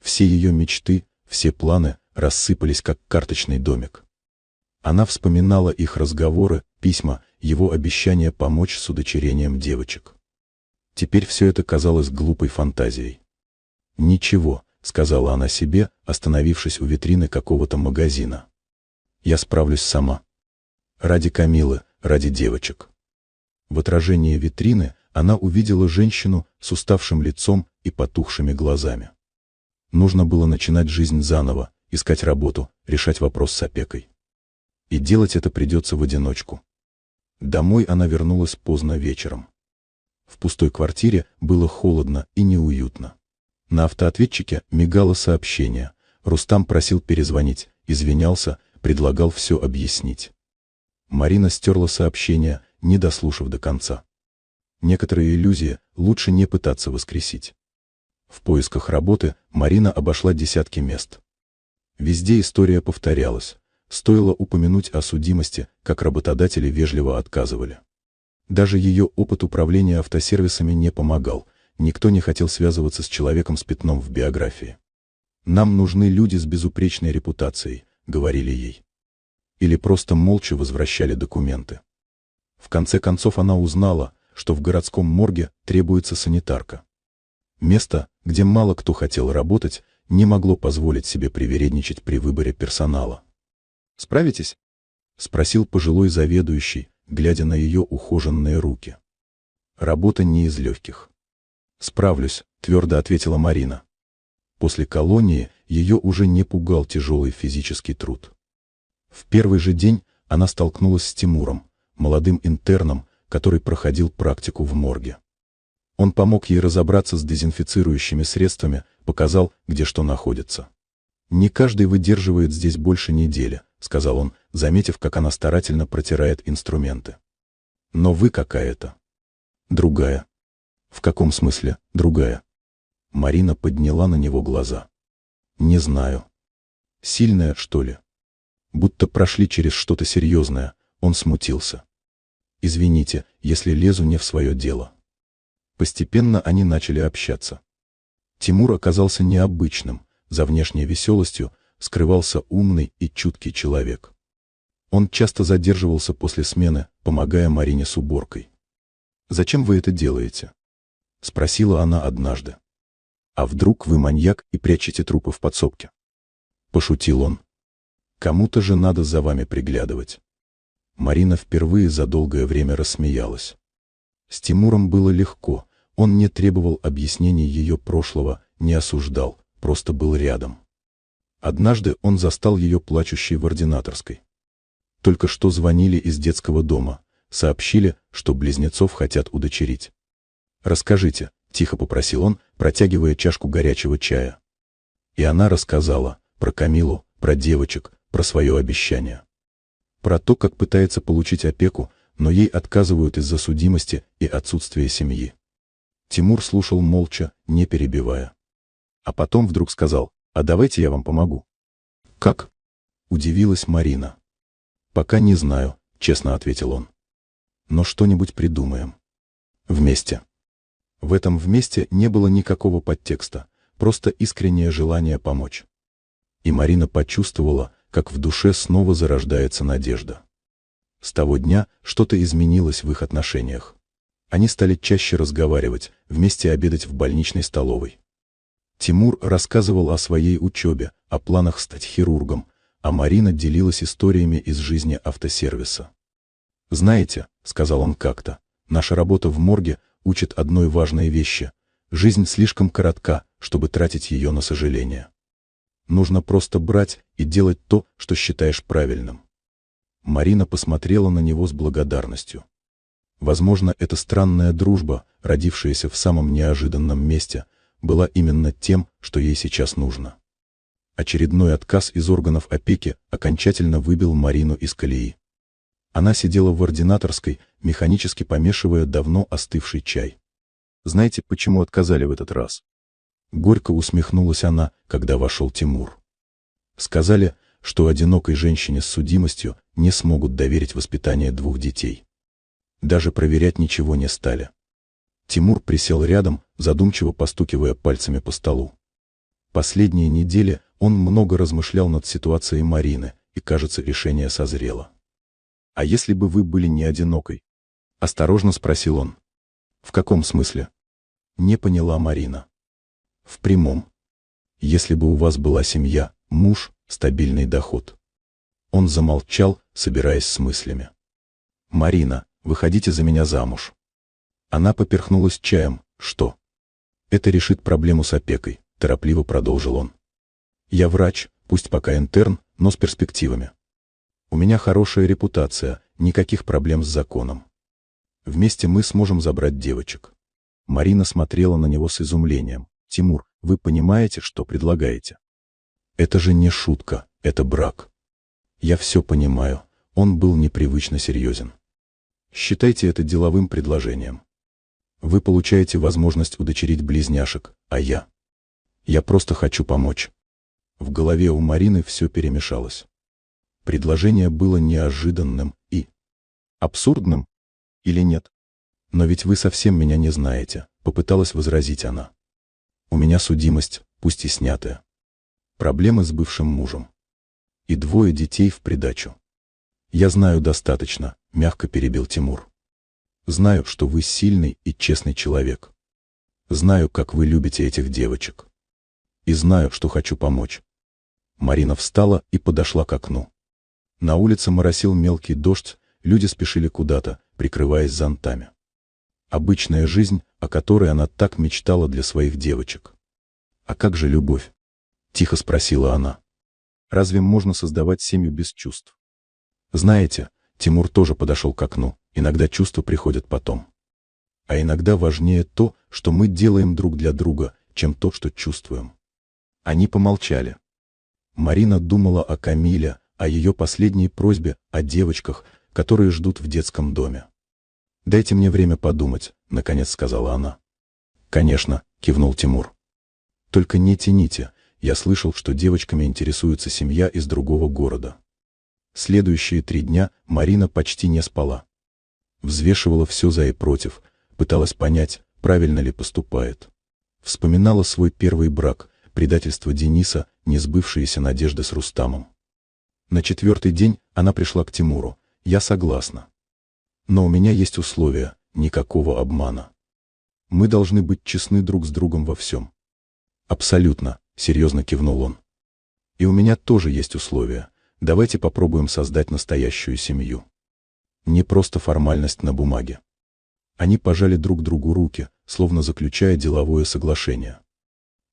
Все ее мечты, все планы рассыпались, как карточный домик. Она вспоминала их разговоры, письма, его обещания помочь с удочерением девочек. Теперь все это казалось глупой фантазией. «Ничего», — сказала она себе, остановившись у витрины какого-то магазина. «Я справлюсь сама. Ради Камилы, ради девочек». В отражении витрины она увидела женщину с уставшим лицом и потухшими глазами. Нужно было начинать жизнь заново, искать работу, решать вопрос с опекой. И делать это придется в одиночку. Домой она вернулась поздно вечером. В пустой квартире было холодно и неуютно. На автоответчике мигало сообщение. Рустам просил перезвонить, извинялся, предлагал все объяснить. Марина стерла сообщение, не дослушав до конца. Некоторые иллюзии лучше не пытаться воскресить. В поисках работы Марина обошла десятки мест. Везде история повторялась. Стоило упомянуть о судимости, как работодатели вежливо отказывали. Даже ее опыт управления автосервисами не помогал, никто не хотел связываться с человеком с пятном в биографии. «Нам нужны люди с безупречной репутацией», — говорили ей. Или просто молча возвращали документы. В конце концов она узнала, что в городском морге требуется санитарка. Место, где мало кто хотел работать, не могло позволить себе привередничать при выборе персонала. «Справитесь?» — спросил пожилой заведующий, глядя на ее ухоженные руки. Работа не из легких. «Справлюсь», — твердо ответила Марина. После колонии ее уже не пугал тяжелый физический труд. В первый же день она столкнулась с Тимуром, молодым интерном, который проходил практику в морге. Он помог ей разобраться с дезинфицирующими средствами, показал, где что находится. «Не каждый выдерживает здесь больше недели», — сказал он, заметив, как она старательно протирает инструменты. «Но вы какая-то. Другая». «В каком смысле другая?» Марина подняла на него глаза. «Не знаю. Сильная, что ли?» Будто прошли через что-то серьезное, он смутился. «Извините, если лезу не в свое дело». Постепенно они начали общаться. Тимур оказался необычным, за внешней веселостью скрывался умный и чуткий человек. Он часто задерживался после смены, помогая Марине с уборкой. «Зачем вы это делаете?» — спросила она однажды. «А вдруг вы маньяк и прячете трупы в подсобке?» — пошутил он. «Кому-то же надо за вами приглядывать». Марина впервые за долгое время рассмеялась. С Тимуром было легко, он не требовал объяснений ее прошлого, не осуждал, просто был рядом. Однажды он застал ее плачущей в ординаторской. Только что звонили из детского дома, сообщили, что близнецов хотят удочерить. «Расскажите», — тихо попросил он, протягивая чашку горячего чая. И она рассказала про Камилу, про девочек, про свое обещание. Про то, как пытается получить опеку, но ей отказывают из-за судимости и отсутствия семьи. Тимур слушал молча, не перебивая. А потом вдруг сказал: «А давайте я вам помогу». «Как?» — удивилась Марина. «Пока не знаю», — честно ответил он. «Но что-нибудь придумаем. Вместе». В этом «вместе» не было никакого подтекста, просто искреннее желание помочь. И Марина почувствовала, как в душе снова зарождается надежда. С того дня что-то изменилось в их отношениях. Они стали чаще разговаривать, вместе обедать в больничной столовой. Тимур рассказывал о своей учебе, о планах стать хирургом, а Марина делилась историями из жизни автосервиса. «Знаете, — сказал он как-то, — наша работа в морге учит одной важной вещи. Жизнь слишком коротка, чтобы тратить ее на сожаление. Нужно просто брать и делать то, что считаешь правильным». Марина посмотрела на него с благодарностью. Возможно, эта странная дружба, родившаяся в самом неожиданном месте, была именно тем, что ей сейчас нужно. Очередной отказ из органов опеки окончательно выбил Марину из колеи. Она сидела в ординаторской, механически помешивая давно остывший чай. «Знаете, почему отказали в этот раз?» Горько усмехнулась она, когда вошел Тимур. «Сказали, что одинокой женщине с судимостью не смогут доверить воспитание 2 детей. Даже проверять ничего не стали». Тимур присел рядом, задумчиво постукивая пальцами по столу. Последние недели он много размышлял над ситуацией Марины, и, кажется, решение созрело. «А если бы вы были не одинокой?» — осторожно спросил он. «В каком смысле?» — не поняла Марина. «В прямом. Если бы у вас была семья, муж, стабильный доход». Он замолчал, собираясь с мыслями. «Марина, выходите за меня замуж». Она поперхнулась чаем. «Что?» «Это решит проблему с опекой», — торопливо продолжил он. Я врач, пусть пока интерн, но с перспективами. У меня хорошая репутация, никаких проблем с законом. Вместе мы сможем забрать девочек. Марина смотрела на него с изумлением. Тимур, вы понимаете, что предлагаете? Это же не шутка, это брак. Я все понимаю, он был непривычно серьезен. Считайте это деловым предложением. Вы получаете возможность удочерить близняшек, а я просто хочу помочь. В голове у Марины все перемешалось. Предложение было неожиданным и абсурдным, или нет? Но ведь вы совсем меня не знаете, попыталась возразить она. У меня судимость, пусть и снятая. Проблемы с бывшим мужем. И 2 детей в придачу. Я знаю достаточно, мягко перебил Тимур. Знаю, что вы сильный и честный человек. Знаю, как вы любите этих девочек. И знаю, что хочу помочь. Марина встала и подошла к окну. На улице моросил мелкий дождь, люди спешили куда-то, прикрываясь зонтами. Обычная жизнь, о которой она так мечтала для своих девочек. «А как же любовь?» — тихо спросила она. «Разве можно создавать семью без чувств?» Знаете, Тимур тоже подошел к окну, иногда чувства приходят потом. А иногда важнее то, что мы делаем друг для друга, чем то, что чувствуем. Они помолчали. Марина думала о Камиле, о ее последней просьбе, о девочках, которые ждут в детском доме. «Дайте мне время подумать», — наконец сказала она. «Конечно», — кивнул Тимур. «Только не тяните, я слышал, что девочками интересуется семья из другого города». Следующие 3 дня Марина почти не спала. Взвешивала все за и против, пыталась понять, правильно ли поступает. Вспоминала свой первый брак, предательство Дениса, несбывшиеся надежды с Рустамом. На 4-й день она пришла к Тимуру. «Я согласна. Но у меня есть условия, никакого обмана. Мы должны быть честны друг с другом во всем». «Абсолютно», — серьезно кивнул он. «И у меня тоже есть условия. Давайте попробуем создать настоящую семью. Не просто формальность на бумаге». Они пожали друг другу руки, словно заключая деловое соглашение.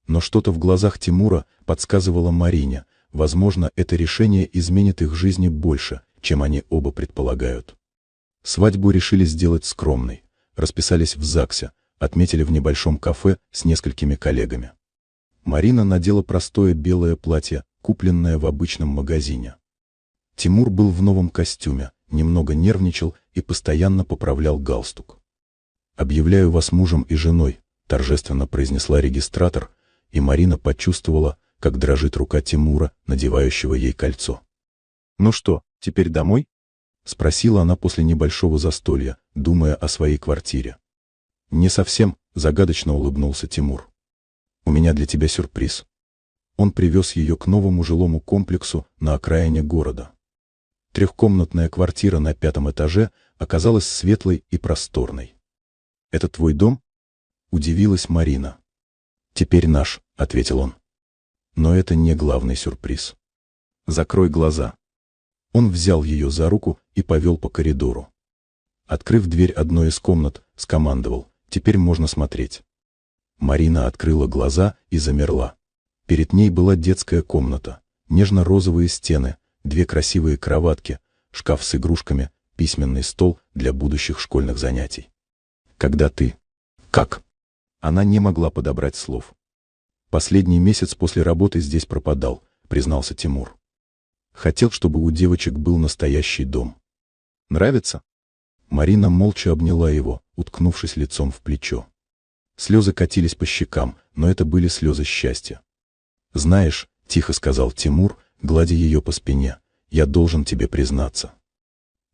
Но что-то в глазах Тимура подсказывало Марине, возможно, это решение изменит их жизни больше, чем они оба предполагают. Свадьбу решили сделать скромной, расписались в ЗАГСе, отметили в небольшом кафе с несколькими коллегами. Марина надела простое белое платье, купленное в обычном магазине. Тимур был в новом костюме, немного нервничал и постоянно поправлял галстук. «Объявляю вас мужем и женой», — торжественно произнесла регистратор, и Марина почувствовала, как дрожит рука Тимура, надевающего ей кольцо. «Ну что, теперь домой?» — спросила она после небольшого застолья, думая о своей квартире. «Не совсем», — загадочно улыбнулся Тимур. «У меня для тебя сюрприз». Он привез ее к новому жилому комплексу на окраине города. 3-комнатная квартира на 5-м этаже оказалась светлой и просторной. «Это твой дом?» — удивилась Марина. «Теперь наш», — ответил он. «Но это не главный сюрприз. Закрой глаза». Он взял ее за руку и повел по коридору. Открыв дверь одной из комнат, скомандовал: «Теперь можно смотреть». Марина открыла глаза и замерла. Перед ней была детская комната, нежно-розовые стены, 2 красивые кроватки, шкаф с игрушками, письменный стол для будущих школьных занятий. «Когда ты...» «Как?» Она не могла подобрать слов. «Последний месяц после работы здесь пропадал», — признался Тимур. «Хотел, чтобы у девочек был настоящий дом». «Нравится?» Марина молча обняла его, уткнувшись лицом в плечо. Слезы катились по щекам, но это были слезы счастья. «Знаешь», — тихо сказал Тимур, гладя ее по спине, — «я должен тебе признаться.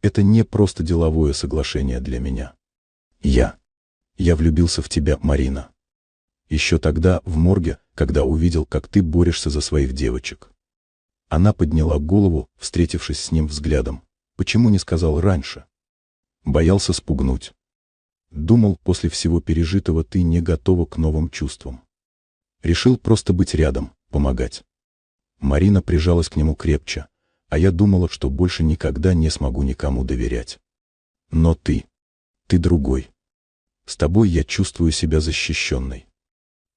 Это не просто деловое соглашение для меня. Я влюбился в тебя, Марина. Еще тогда, в морге, когда увидел, как ты борешься за своих девочек». Она подняла голову, встретившись с ним взглядом. «Почему не сказал раньше?» «Боялся спугнуть. Думал, после всего пережитого ты не готова к новым чувствам. Решил просто быть рядом, помогать». Марина прижалась к нему крепче, а я думала, что больше никогда не смогу никому доверять. Но ты другой. С тобой я чувствую себя защищенной.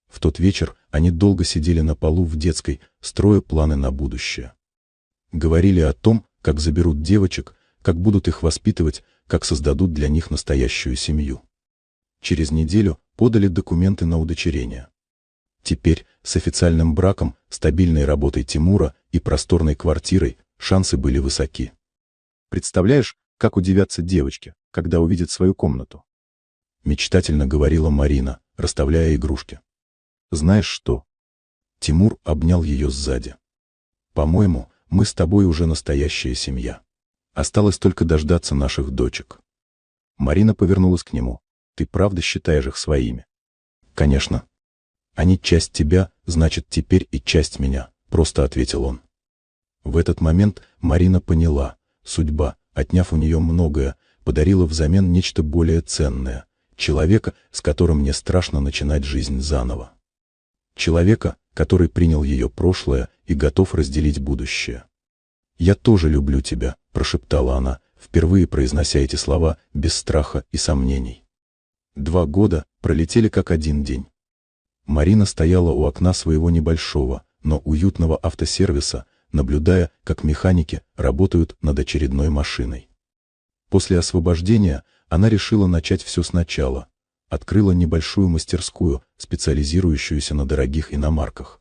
В тот вечер они долго сидели на полу в детской, строя планы на будущее. Говорили о том, как заберут девочек, как будут их воспитывать, как создадут для них настоящую семью. Через неделю подали документы на удочерение. Теперь с официальным браком, стабильной работой Тимура и просторной квартирой шансы были высоки. Представляешь, как удивятся девочки, когда увидят свою комнату? Мечтательно говорила Марина, расставляя игрушки. Знаешь что? Тимур обнял ее сзади. По-моему, мы с тобой уже настоящая семья. Осталось только дождаться наших дочек. Марина повернулась к нему. Ты правда считаешь их своими? Конечно. Они часть тебя, значит, теперь и часть меня, просто ответил он. В этот момент Марина поняла, судьба, отняв у нее многое, подарила взамен нечто более ценное, человека, с которым не страшно начинать жизнь заново. Человека, который принял ее прошлое и готов разделить будущее. «Я тоже люблю тебя», — прошептала она, впервые произнося эти слова без страха и сомнений. 2 года пролетели как один день. Марина стояла у окна своего небольшого, но уютного автосервиса, наблюдая, как механики работают над очередной машиной. После освобождения она решила начать все сначала. Открыла небольшую мастерскую, специализирующуюся на дорогих иномарках.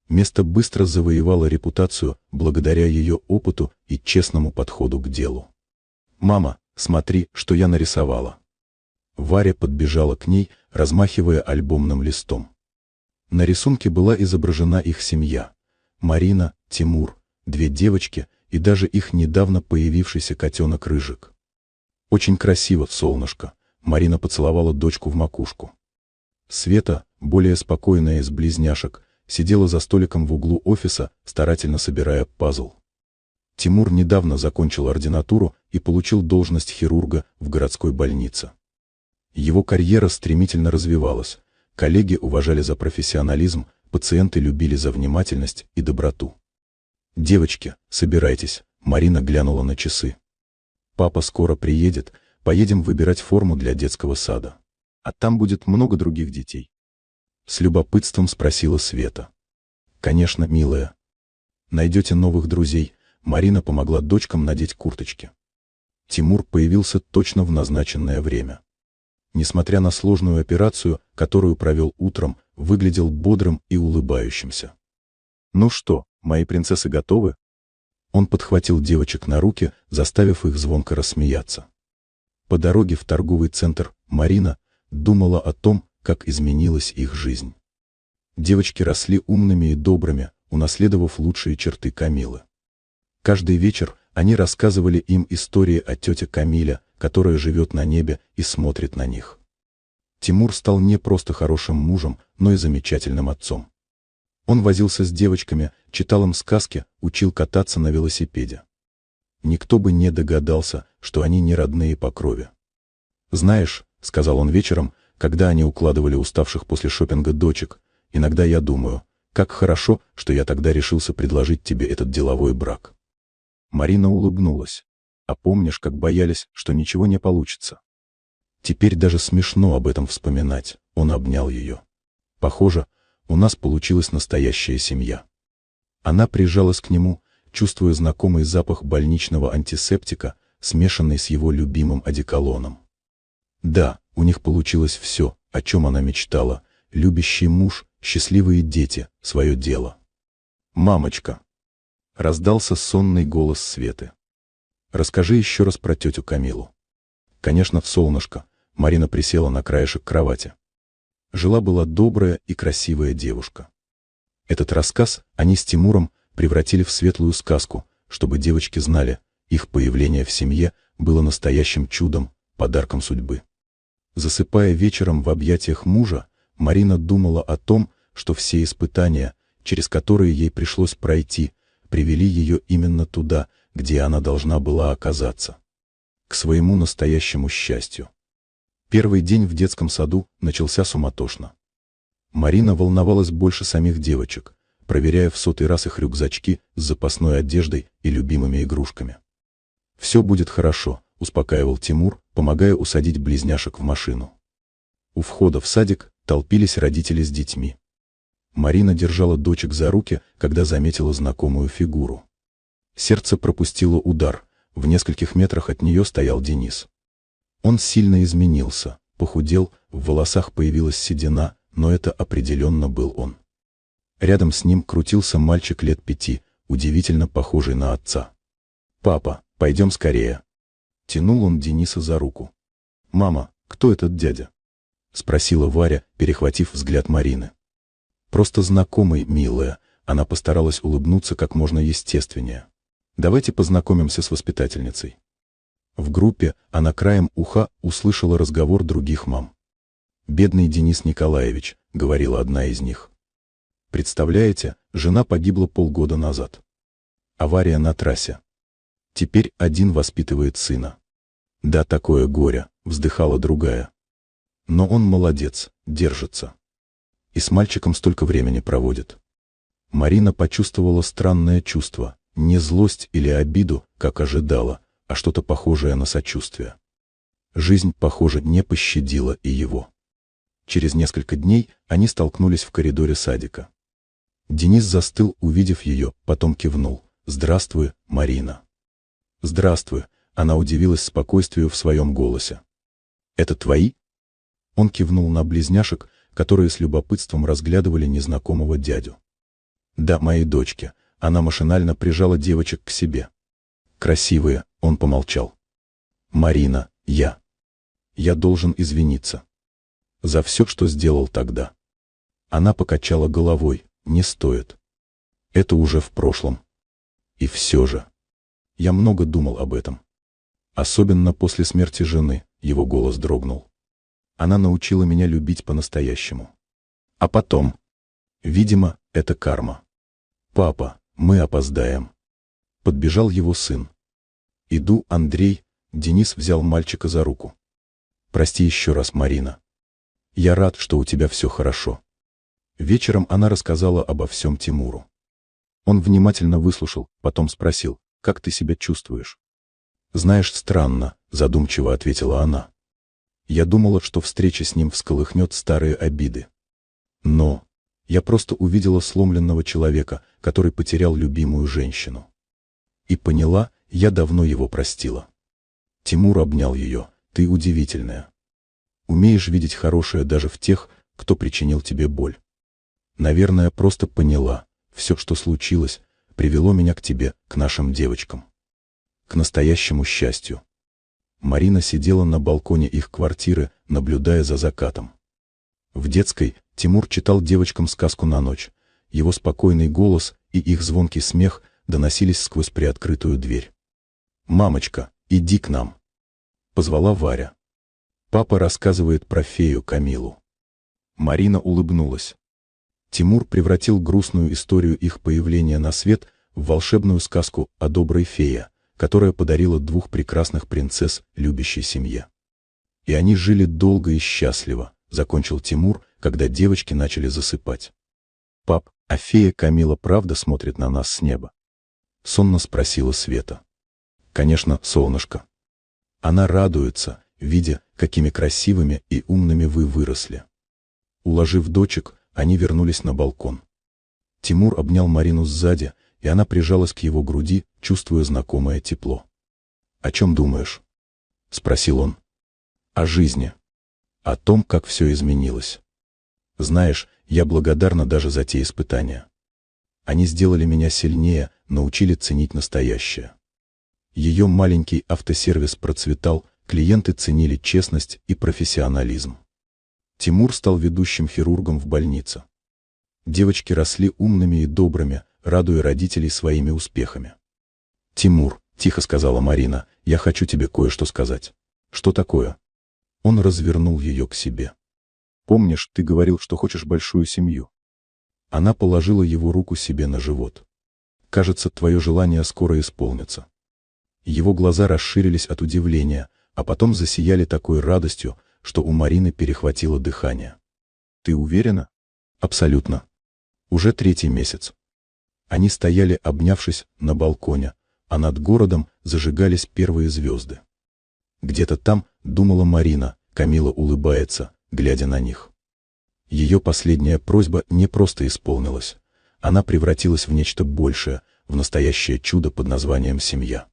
Место быстро завоевало репутацию благодаря ее опыту и честному подходу к делу. «Мама, смотри, что я нарисовала». Варя подбежала к ней, размахивая альбомным листом. На рисунке была изображена их семья. Марина, Тимур, 2 девочки и даже их недавно появившийся котенок Рыжик. «Очень красиво, солнышко», — Марина поцеловала дочку в макушку. Света, более спокойная из близняшек, сидела за столиком в углу офиса, старательно собирая пазл. Тимур недавно закончил ординатуру и получил должность хирурга в городской больнице. Его карьера стремительно развивалась, коллеги уважали за профессионализм, пациенты любили за внимательность и доброту. «Девочки, собирайтесь», — Марина глянула на часы. «Папа скоро приедет, поедем выбирать форму для детского сада. А там будет много других детей?» С любопытством спросила Света. «Конечно, милая. Найдете новых друзей», — Марина помогла дочкам надеть курточки. Тимур появился точно в назначенное время. Несмотря на сложную операцию, которую провел утром, выглядел бодрым и улыбающимся. «Ну что, мои принцессы готовы?» Он подхватил девочек на руки, заставив их звонко рассмеяться. По дороге в торговый центр Марина думала о том, как изменилась их жизнь. Девочки росли умными и добрыми, унаследовав лучшие черты Камилы. Каждый вечер они рассказывали им истории о тете Камиле, которая живет на небе и смотрит на них. Тимур стал не просто хорошим мужем, но и замечательным отцом. Он возился с девочками, читал им сказки, учил кататься на велосипеде. Никто бы не догадался, что они не родные по крови. «Знаешь», — сказал он вечером, когда они укладывали уставших после шопинга дочек, «иногда я думаю, как хорошо, что я тогда решился предложить тебе этот деловой брак». Марина улыбнулась. «А помнишь, как боялись, что ничего не получится?» «Теперь даже смешно об этом вспоминать», — он обнял ее. «Похоже, у нас получилась настоящая семья». Она прижалась к нему, чувствуя знакомый запах больничного антисептика, смешанный с его любимым одеколоном. Да, у них получилось все, о чем она мечтала: любящий муж, счастливые дети, свое дело. «Мамочка!» — раздался сонный голос Светы. «Расскажи еще раз про тетю Камилу». «Конечно, солнышко», — Марина присела на краешек кровати. Жила-была добрая и красивая девушка. Этот рассказ они с Тимуром превратили в светлую сказку, чтобы девочки знали, их появление в семье было настоящим чудом, подарком судьбы. Засыпая вечером в объятиях мужа, Марина думала о том, что все испытания, через которые ей пришлось пройти, привели ее именно туда, где она должна была оказаться. К своему настоящему счастью. Первый день в детском саду начался суматошно. Марина волновалась больше самих девочек, проверяя в 100-й раз их рюкзачки с запасной одеждой и любимыми игрушками. «Все будет хорошо», — успокаивал Тимур, помогая усадить близняшек в машину. У входа в садик толпились родители с детьми. Марина держала дочек за руки, когда заметила знакомую фигуру. Сердце пропустило удар, в нескольких метрах от нее стоял Денис. Он сильно изменился, похудел, в волосах появилась седина, но это определенно был он. Рядом с ним крутился мальчик лет 5, удивительно похожий на отца. «Папа, пойдем скорее!» Тянул он Дениса за руку. «Мама, кто этот дядя?» — спросила Варя, перехватив взгляд Марины. «Просто знакомый, милая», — она постаралась улыбнуться как можно естественнее. «Давайте познакомимся с воспитательницей». В группе она краем уха услышала разговор других мам. «Бедный Денис Николаевич», — говорила одна из них. «Представляете, жена погибла полгода назад. Авария на трассе. Теперь один воспитывает сына». «Да, такое горе», — вздыхала другая. «Но он молодец, держится. И с мальчиком столько времени проводит». Марина почувствовала странное чувство, не злость или обиду, как ожидала, а что-то похожее на сочувствие. Жизнь, похоже, не пощадила и его. Через несколько дней они столкнулись в коридоре садика. Денис застыл, увидев ее, потом кивнул. «Здравствуй, Марина». «Здравствуй», — она удивилась спокойствию в своем голосе. «Это твои?» Он кивнул на близняшек, которые с любопытством разглядывали незнакомого дядю. «Да, мои дочки». Она машинально прижала девочек к себе. «Красивые», — он помолчал. «Марина, я должен извиниться. За все, что сделал тогда». Она покачала головой. «Не стоит. Это уже в прошлом. И все же. Я много думал об этом. Особенно после смерти жены», — его голос дрогнул. «Она научила меня любить по-настоящему. А потом, видимо, это карма. Папа, мы опоздаем». Подбежал его сын. «Иду, Андрей», — Денис взял мальчика за руку. «Прости еще раз, Марина. Я рад, что у тебя все хорошо». Вечером она рассказала обо всем Тимуру. Он внимательно выслушал, потом спросил: «Как ты себя чувствуешь?» «Знаешь, странно», — задумчиво ответила она. «Я думала, что встреча с ним всколыхнет старые обиды. Но я просто увидела сломленного человека, который потерял любимую женщину. И поняла, я давно его простила». Тимур обнял ее. «Ты удивительная. Умеешь видеть хорошее даже в тех, кто причинил тебе боль. Наверное, просто поняла, все, что случилось, привело меня к тебе, к нашим девочкам. К настоящему счастью». Марина сидела на балконе их квартиры, наблюдая за закатом. В детской Тимур читал девочкам сказку на ночь. Его спокойный голос и их звонкий смех доносились сквозь приоткрытую дверь. «Мамочка, иди к нам», — позвала Варя. «Папа рассказывает про фею Камилу». Марина улыбнулась. Тимур превратил грустную историю их появления на свет в волшебную сказку о доброй фее, которая подарила 2 прекрасных принцесс любящей семье. «И они жили долго и счастливо», — закончил Тимур, когда девочки начали засыпать. «Пап, а фея Камила правда смотрит на нас с неба?» — сонно спросила Света. «Конечно, солнышко. Она радуется, видя, какими красивыми и умными вы выросли». Уложив дочек, они вернулись на балкон. Тимур обнял Марину сзади, и она прижалась к его груди, чувствуя знакомое тепло. «О чем думаешь?» — спросил он. «О жизни. О том, как все изменилось. Знаешь, я благодарна даже за те испытания. Они сделали меня сильнее, научили ценить настоящее». Ее маленький автосервис процветал, клиенты ценили честность и профессионализм. Тимур стал ведущим хирургом в больнице. Девочки росли умными и добрыми, радуя родителей своими успехами. «Тимур», — тихо сказала Марина, — «я хочу тебе кое-что сказать». «Что такое?» Он развернул ее к себе. «Помнишь, ты говорил, что хочешь большую семью?» Она положила его руку себе на живот. «Кажется, твое желание скоро исполнится». Его глаза расширились от удивления, а потом засияли такой радостью, что у Марины перехватило дыхание. «Ты уверена?» «Абсолютно. Уже 3-й месяц». Они стояли, обнявшись, на балконе, а над городом зажигались первые звезды. Где-то там, думала Марина, Камила улыбается, глядя на них. Ее последняя просьба не просто исполнилась, она превратилась в нечто большее, в настоящее чудо под названием семья.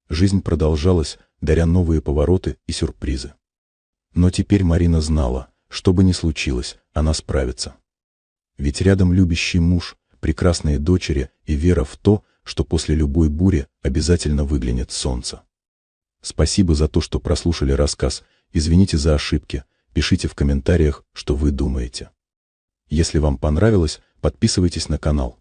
Жизнь продолжалась, даря новые повороты и сюрпризы. Но теперь Марина знала, что бы ни случилось, она справится. Ведь рядом любящий муж, прекрасные дочери и вера в то, что после любой бури обязательно выглянет солнце. Спасибо за то, что прослушали рассказ, извините за ошибки, пишите в комментариях, что вы думаете. Если вам понравилось, подписывайтесь на канал.